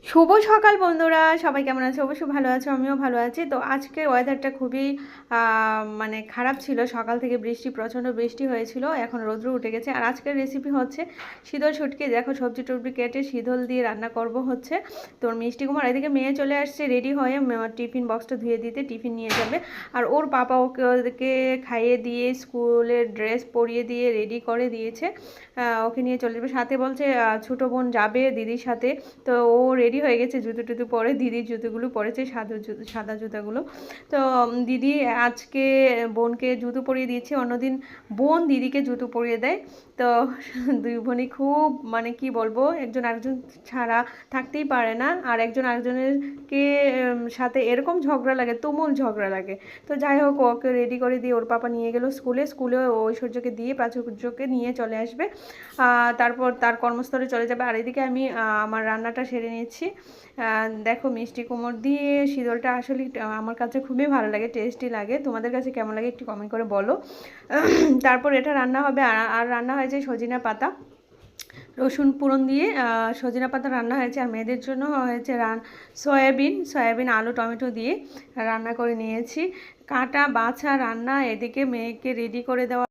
শুভ সকাল বন্ধুরা, সবাই কেমন আছে? অবশ্যই ভালো আছে, আমিও ভালো আছি। তো আজকের ওয়েদারটা খুবই মানে খারাপ ছিল। সকাল থেকে প্রচণ্ড বৃষ্টি হয়েছিল, এখন রৌদ্র উঠে গেছে। আর আজকের রেসিপি হচ্ছে শীতল শুটকি। দেখো, সবজি টবজি কেটে শীতল দিয়ে রান্না করব হচ্ছে। তোর মিষ্টি কুমার এদিকে মেয়ে চলে আসছে রেডি হয়ে, টিফিন বক্সটা ধুয়ে দিতে, টিফিন নিয়ে যাবে। আর ওর পাপা ওকে খাইয়ে দিয়ে স্কুলের ড্রেস পরিয়ে দিয়ে রেডি করে দিয়েছে। ওকে নিয়ে চলে যাবে। সাথে বলছে ছোটো বোন যাবে দিদির সাথে। তো ও রেডি হয়ে গেছে, জুতো টুতো পরে। দিদির জুতোগুলো পরেছে, সাদা জুতোগুলো। তো দিদি আজকে বোনকে জুতো পরিয়ে দিয়েছে। অন্যদিন বোন দিদিকে জুতো পরিয়ে দেয়। তো দুই বোনই খুব, মানে কি বলবো, একজন আরেকজন ছাড়া থাকতেই পারে না। আর একজন আরেকজনের কে সাথে এরকম ঝগড়া লাগে, তুমুল ঝগড়া লাগে। তো যাই হোক, ওকে রেডি করে দিয়ে ওর পাপা নিয়ে গেল স্কুলে ঐশ্বর্যকে দিয়ে প্রাচুর্যকে নিয়ে চলে আসবে। তারপর তার কর্মস্থলে চলে যাবে। আর এদিকে আমি আমার রান্নাটা সেরে নিয়েছি। দেখো, মিষ্টি কুমড় দিয়ে শীতলটা আসলে আমার কাছে খুবই ভালো লাগে, টেস্টি লাগে। তোমাদের কাছে কেমন লাগে একটু কমেন্ট করে বলো। তারপর এটা রান্না হবে। আর রান্না হয়েছে সজিনা পাতা রসুন ফোড়ন দিয়ে, সজনা পাতা রান্না হয়েছে। আর মেয়েদের জন্য হয়েছে সয়াবিন আলু টমেটো দিয়ে রান্না করে নিয়েছি। কাটা বাছা রান্না, এদিকে মেয়েকে রেডি করে দেওয়া।